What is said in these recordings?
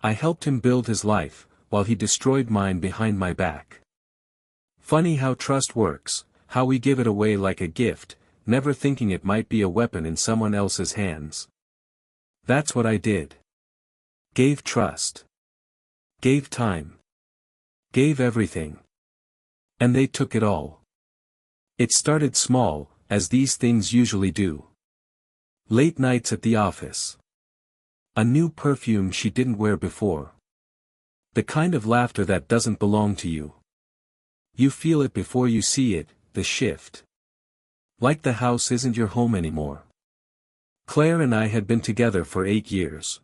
I helped him build his life, while he destroyed mine behind my back. Funny how trust works, how we give it away like a gift, never thinking it might be a weapon in someone else's hands. That's what I did. Gave trust. Gave time. Gave everything. And they took it all. It started small, as these things usually do. Late nights at the office. A new perfume she didn't wear before. The kind of laughter that doesn't belong to you. You feel it before you see it, the shift. Like the house isn't your home anymore. Claire and I had been together for 8 years.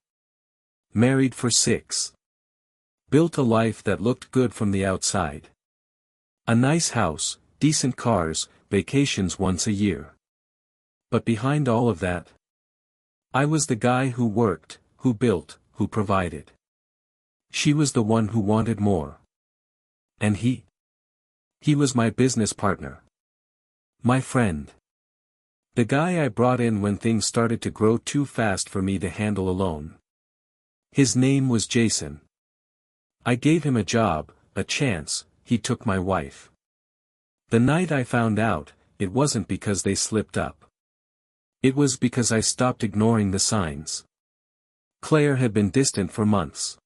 Married for 6. Built a life that looked good from the outside. A nice house, decent cars, vacations once a year. But behind all of that, I was the guy who worked, who built, who provided. She was the one who wanted more. And he was my business partner. My friend. The guy I brought in when things started to grow too fast for me to handle alone. His name was Jason. I gave him a job, a chance, he took my wife. The night I found out, it wasn't because they slipped up. It was because I stopped ignoring the signs. Claire had been distant for months.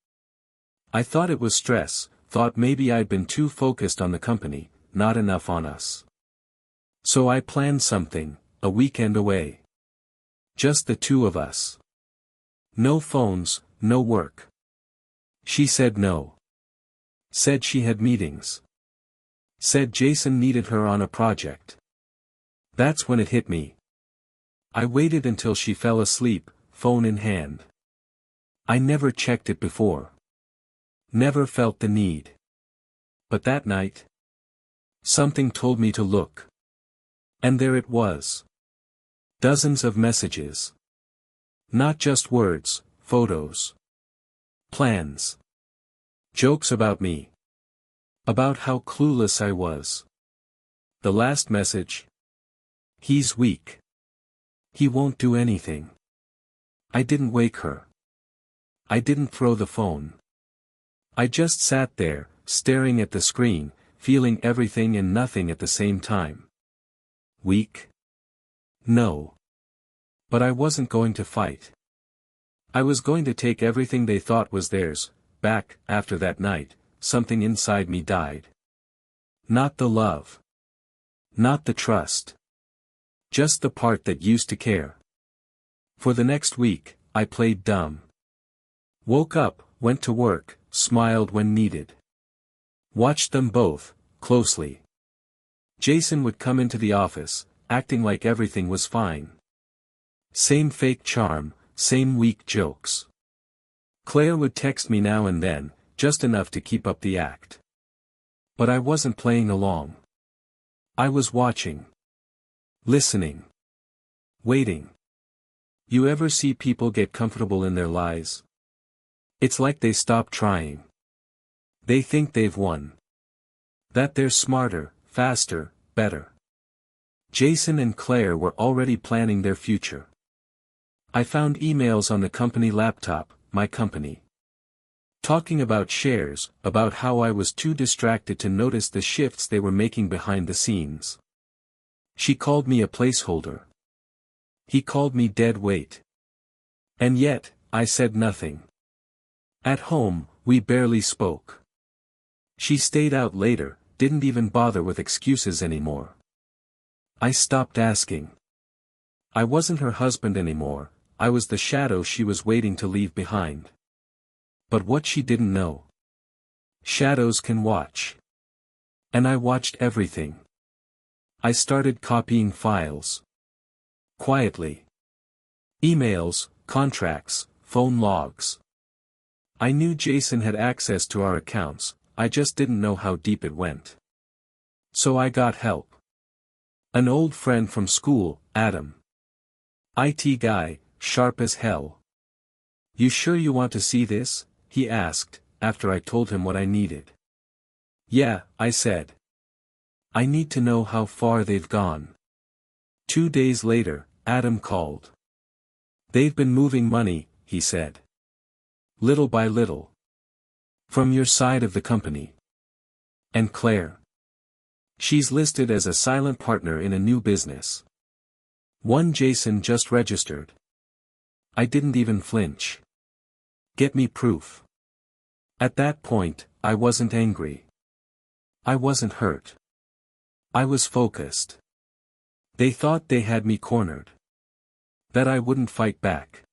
I thought it was stress, thought maybe I'd been too focused on the company, not enough on us. So I planned something, a weekend away. Just the two of us. No phones, no work. She said no. Said she had meetings. Said Jason needed her on a project. That's when it hit me. I waited until she fell asleep, phone in hand. I never checked it before. Never felt the need. But that night, something told me to look. And there it was. Dozens of messages. Not just words, photos. Plans. Jokes about me. About how clueless I was. The last message. He's weak. He won't do anything. I didn't wake her. I didn't throw the phone. I just sat there, staring at the screen, feeling everything and nothing at the same time. Weak? No. But I wasn't going to fight. I was going to take everything they thought was theirs, back. After that night, something inside me died. Not the love. Not the trust. Just the part that used to care. For the next week, I played dumb. Woke up, went to work, smiled when needed. Watched them both, closely. Jason would come into the office, acting like everything was fine. Same fake charm, same weak jokes. Claire would text me now and then, just enough to keep up the act. But I wasn't playing along. I was watching. Listening. Waiting. You ever see people get comfortable in their lies? It's like they stop trying. They think they've won. That they're smarter, faster, better. Jason and Claire were already planning their future. I found emails on the company laptop, my company. Talking about shares, about how I was too distracted to notice the shifts they were making behind the scenes. She called me a placeholder. He called me dead weight. And yet, I said nothing. At home, we barely spoke. She stayed out later, didn't even bother with excuses anymore. I stopped asking. I wasn't her husband anymore, I was the shadow she was waiting to leave behind. But what she didn't know. Shadows can watch. And I watched everything. I started copying files. Quietly. Emails, contracts, phone logs. I knew Jason had access to our accounts, I just didn't know how deep it went. So I got help. An old friend from school, Adam. IT guy, sharp as hell. You sure you want to see this? He asked, after I told him what I needed. Yeah, I said. I need to know how far they've gone. 2 days later, Adam called. They've been moving money, he said. Little by little. From your side of the company. And Claire. She's listed as a silent partner in a new business. One Jason just registered. I didn't even flinch. Get me proof. At that point, I wasn't angry. I wasn't hurt. I was focused. They thought they had me cornered. That I wouldn't fight back.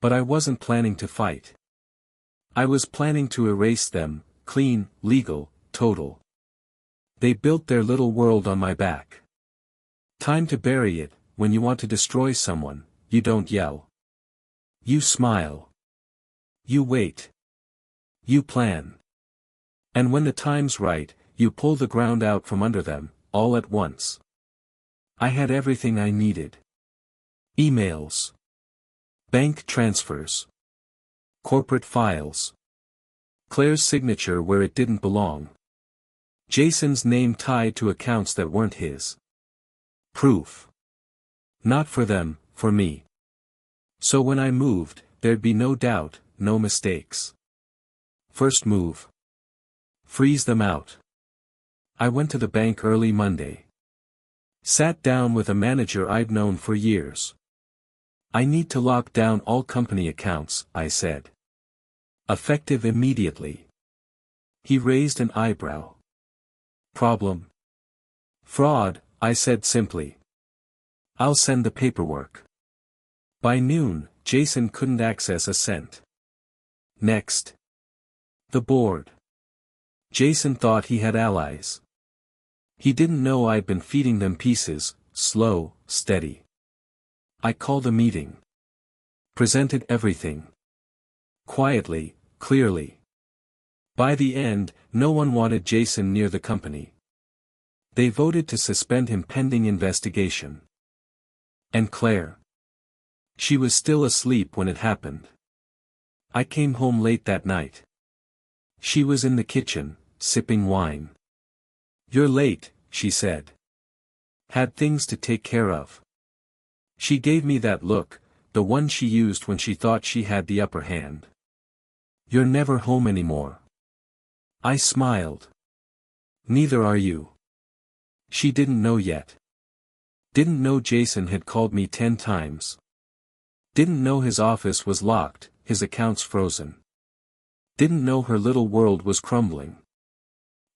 But I wasn't planning to fight. I was planning to erase them, clean, legal, total. They built their little world on my back. Time to bury it. When you want to destroy someone, you don't yell. You smile. You wait. You plan. And when the time's right, you pull the ground out from under them, all at once. I had everything I needed. Emails. Bank transfers. Corporate files. Claire's signature where it didn't belong. Jason's name tied to accounts that weren't his. Proof. Not for them, for me. So when I moved, there'd be no doubt, no mistakes. First move. Freeze them out. I went to the bank early Monday. Sat down with a manager I'd known for years. I need to lock down all company accounts, I said. Effective immediately. He raised an eyebrow. Problem? Fraud, I said simply. I'll send the paperwork. By noon, Jason couldn't access a cent. Next. The board. Jason thought he had allies. He didn't know I'd been feeding them pieces, slow, steady. I called a meeting. Presented everything. Quietly, clearly. By the end, no one wanted Jason near the company. They voted to suspend him pending investigation. And Claire. She was still asleep when it happened. I came home late that night. She was in the kitchen, sipping wine. You're late, she said. Had things to take care of. She gave me that look, the one she used when she thought she had the upper hand. You're never home anymore. I smiled. Neither are you. She didn't know yet. Didn't know Jason had called me 10 times. Didn't know his office was locked, his accounts frozen. Didn't know her little world was crumbling.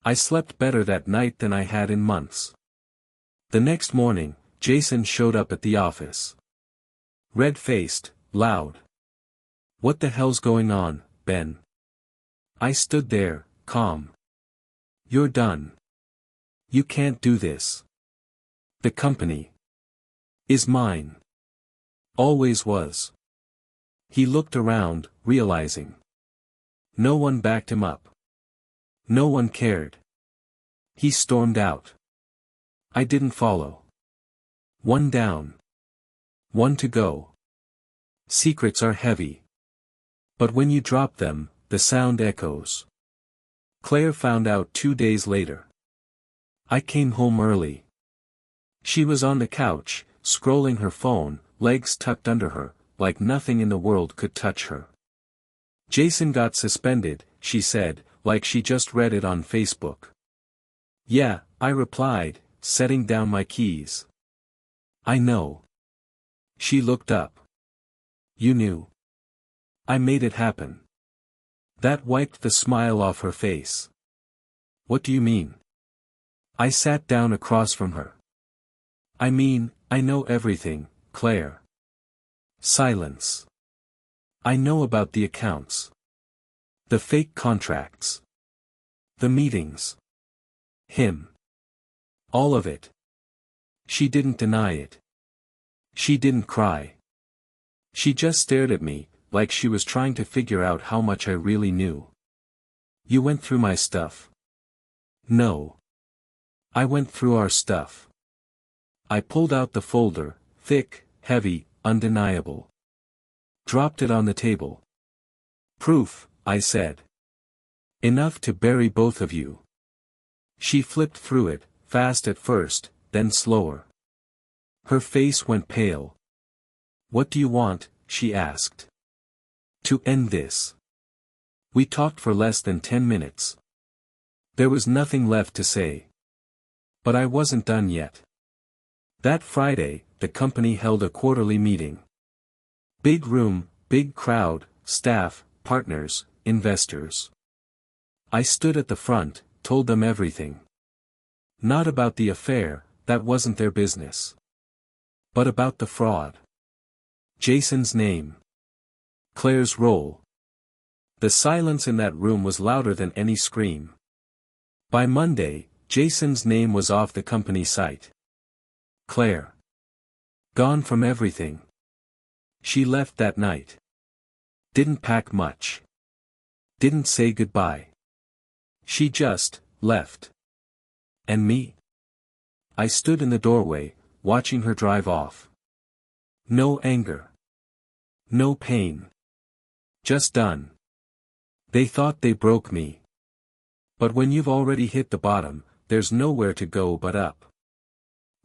I slept better that night than I had in months. The next morning, Jason showed up at the office. Red-faced, loud. What the hell's going on, Ben? I stood there, calm. You're done. You can't do this. The company is mine. Always was. He looked around, realizing. No one backed him up. No one cared. He stormed out. I didn't follow. One down. One to go. Secrets are heavy. But when you drop them, the sound echoes. Claire found out 2 days later. I came home early. She was on the couch, scrolling her phone, legs tucked under her, like nothing in the world could touch her. Jason got suspended, she said, like she just read it on Facebook. Yeah, I replied, setting down my keys. I know. She looked up. You knew. I made it happen. That wiped the smile off her face. What do you mean? I sat down across from her. I mean, I know everything, Claire. Silence. I know about the accounts. The fake contracts. The meetings. Him. All of it. She didn't deny it. She didn't cry. She just stared at me, like she was trying to figure out how much I really knew. You went through my stuff. No. I went through our stuff. I pulled out the folder, thick, heavy, undeniable. Dropped it on the table. Proof, I said. Enough to bury both of you. She flipped through it, fast at first, then slower. Her face went pale. What do you want? She asked. To end this. We talked for less than 10 minutes. There was nothing left to say. But I wasn't done yet. That Friday, the company held a quarterly meeting. Big room, big crowd, staff, partners, investors. I stood at the front, told them everything. Not about the affair, that wasn't their business. But about the fraud. Jason's name. Claire's role. The silence in that room was louder than any scream. By Monday, Jason's name was off the company site. Claire. Gone from everything. She left that night. Didn't pack much. Didn't say goodbye. She just left. And me? I stood in the doorway, watching her drive off. No anger. No pain. Just done. They thought they broke me. But when you've already hit the bottom, there's nowhere to go but up.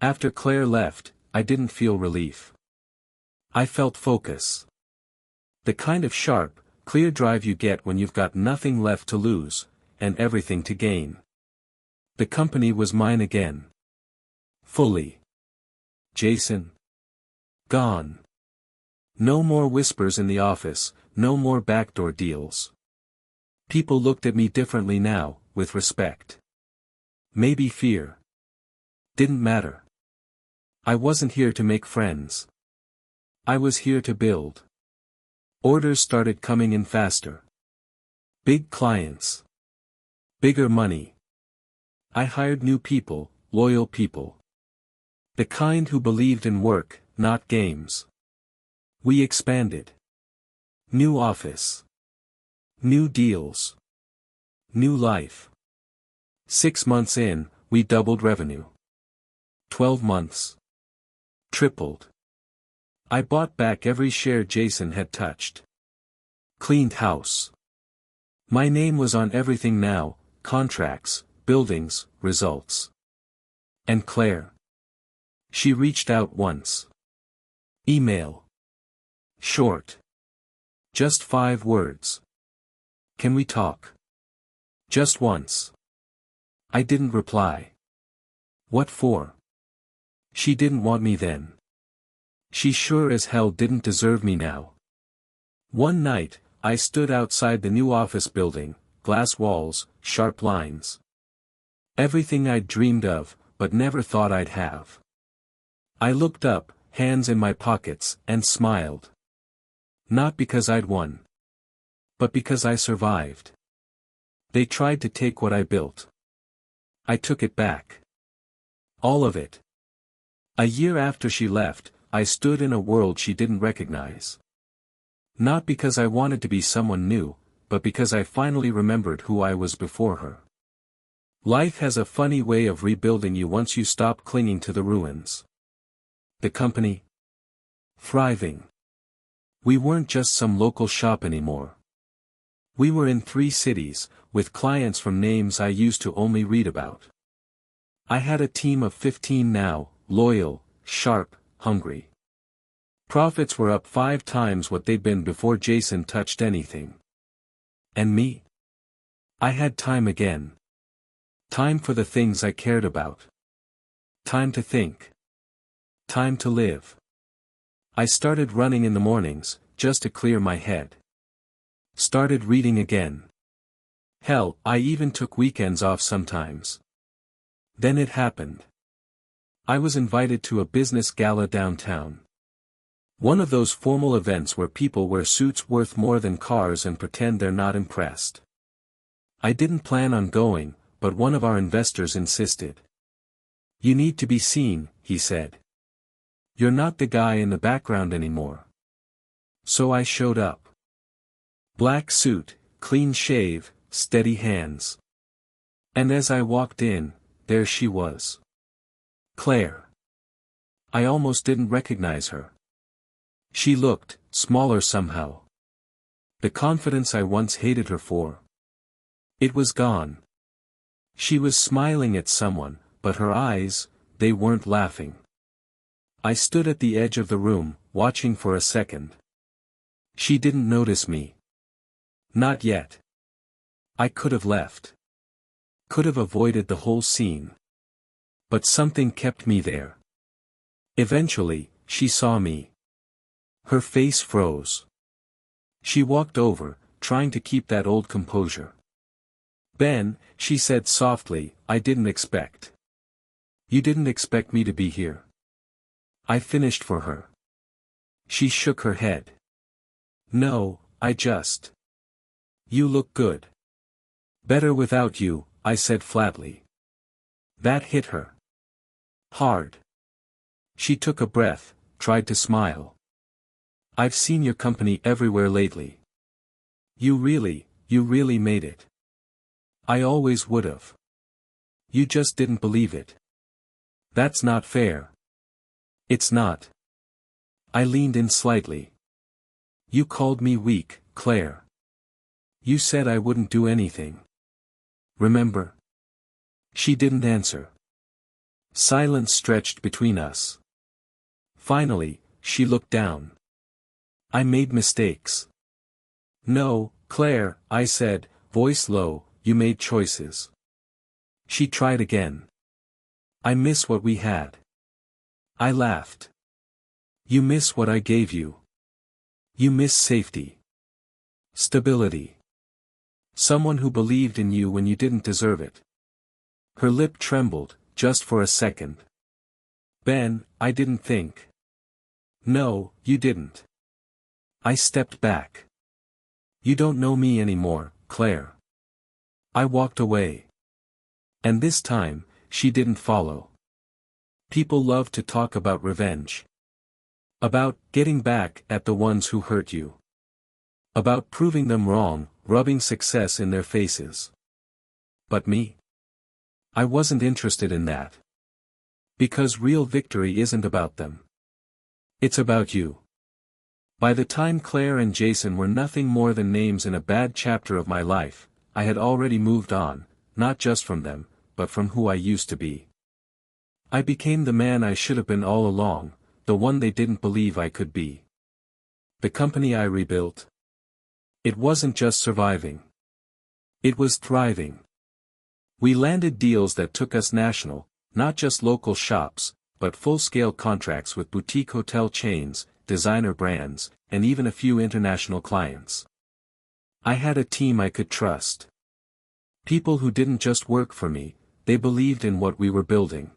After Claire left, I didn't feel relief. I felt focus. The kind of sharp, clear drive you get when you've got nothing left to lose, and everything to gain. The company was mine again. Fully. Jason. Gone. No more whispers in the office, no more backdoor deals. People looked at me differently now, with respect. Maybe fear. Didn't matter. I wasn't here to make friends. I was here to build. Orders started coming in faster. Big clients. Bigger money. I hired new people, loyal people. The kind who believed in work, not games. We expanded. New office. New deals. New life. 6 months in, we doubled revenue. 12 months. Tripled. I bought back every share Jason had touched. Cleaned house. My name was on everything now, contracts, buildings, results. And Claire. She reached out once. Email. Short. Just 5 words. Can we talk? Just once. I didn't reply. What for? She didn't want me then. She sure as hell didn't deserve me now. One night, I stood outside the new office building, glass walls, sharp lines. Everything I'd dreamed of, but never thought I'd have. I looked up, hands in my pockets, and smiled. Not because I'd won. But because I survived. They tried to take what I built. I took it back. All of it. A year after she left, I stood in a world she didn't recognize. Not because I wanted to be someone new, but because I finally remembered who I was before her. Life has a funny way of rebuilding you once you stop clinging to the ruins. The company? Thriving. We weren't just some local shop anymore. We were in 3 cities, with clients from names I used to only read about. I had a team of 15 now, loyal, sharp, hungry. Profits were up 5 times what they'd been before Jason touched anything. And me? I had time again. Time for the things I cared about. Time to think. Time to live. I started running in the mornings, just to clear my head. Started reading again. Hell, I even took weekends off sometimes. Then it happened. I was invited to a business gala downtown. One of those formal events where people wear suits worth more than cars and pretend they're not impressed. I didn't plan on going, but one of our investors insisted. You need to be seen, he said. You're not the guy in the background anymore. So I showed up. Black suit, clean shave, steady hands. And as I walked in, there she was. Claire. I almost didn't recognize her. She looked smaller somehow. The confidence I once hated her for. It was gone. She was smiling at someone, but her eyes, they weren't laughing. I stood at the edge of the room, watching for a second. She didn't notice me. Not yet. I could have left. Could have avoided the whole scene. But something kept me there. Eventually, she saw me. Her face froze. She walked over, trying to keep that old composure. "Ben," she said softly, "I didn't expect. You didn't expect me to be here." I finished for her. She shook her head. "No, I just. You look good." "Better without you," I said flatly. That hit her hard. She took a breath, tried to smile. "I've seen your company everywhere lately. You really made it. I always would've. You just didn't believe it. That's not fair." "It's not." I leaned in slightly. "You called me weak, Claire. You said I wouldn't do anything. Remember?" She didn't answer. Silence stretched between us. Finally, she looked down. "I made mistakes." "No, Claire," I said, voice low, "you made choices." She tried again. "I miss what we had." I laughed. "You miss what I gave you. You miss safety. Stability. Someone who believed in you when you didn't deserve it." Her lip trembled, just for a second. "Ben, I didn't think." "No, you didn't." I stepped back. "You don't know me anymore, Claire." I walked away. And this time, she didn't follow. People love to talk about revenge. About getting back at the ones who hurt you. About proving them wrong, rubbing success in their faces. But me? I wasn't interested in that. Because real victory isn't about them. It's about you. By the time Claire and Jason were nothing more than names in a bad chapter of my life, I had already moved on, not just from them, but from who I used to be. I became the man I should have been all along, the one they didn't believe I could be. The company I rebuilt. It wasn't just surviving. It was thriving. We landed deals that took us national, not just local shops, but full-scale contracts with boutique hotel chains, designer brands, and even a few international clients. I had a team I could trust. People who didn't just work for me, they believed in what we were building.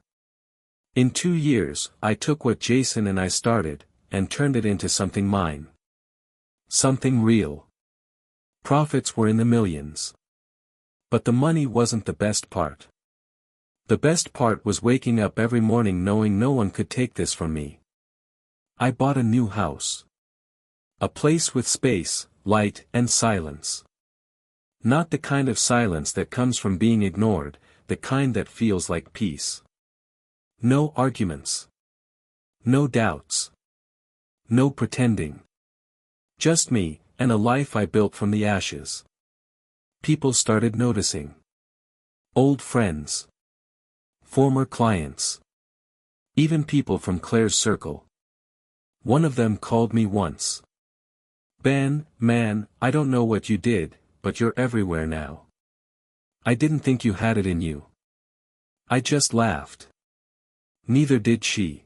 In 2 years, I took what Jason and I started, and turned it into something mine. Something real. Profits were in the millions. But the money wasn't the best part. The best part was waking up every morning knowing no one could take this from me. I bought a new house. A place with space, light, and silence. Not the kind of silence that comes from being ignored, the kind that feels like peace. No arguments. No doubts. No pretending. Just me, and a life I built from the ashes. People started noticing. Old friends. Former clients. Even people from Claire's circle. One of them called me once. "Ben, man, I don't know what you did, but you're everywhere now. I didn't think you had it in you." I just laughed. Neither did she.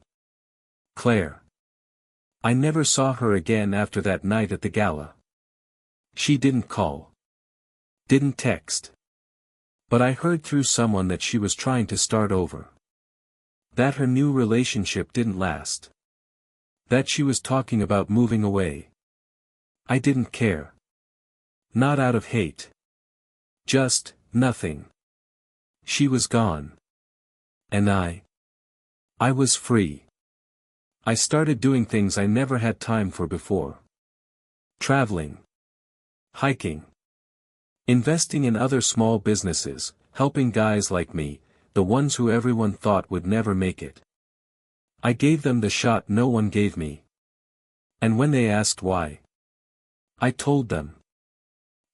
Claire. I never saw her again after that night at the gala. She didn't call. Didn't text. But I heard through someone that she was trying to start over. That her new relationship didn't last. That she was talking about moving away. I didn't care. Not out of hate. Just, nothing. She was gone. And I was free. I started doing things I never had time for before. Traveling. Hiking. Investing in other small businesses, helping guys like me, the ones who everyone thought would never make it. I gave them the shot no one gave me. And when they asked why, I told them.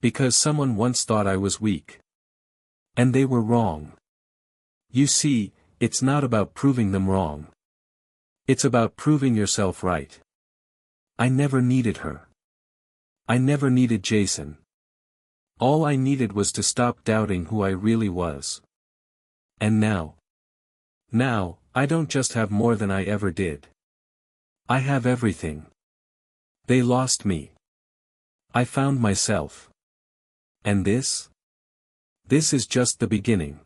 Because someone once thought I was weak. And they were wrong. You see, it's not about proving them wrong. It's about proving yourself right. I never needed her. I never needed Jason. All I needed was to stop doubting who I really was. And now? Now, I don't just have more than I ever did. I have everything. They lost me. I found myself. And this? This is just the beginning.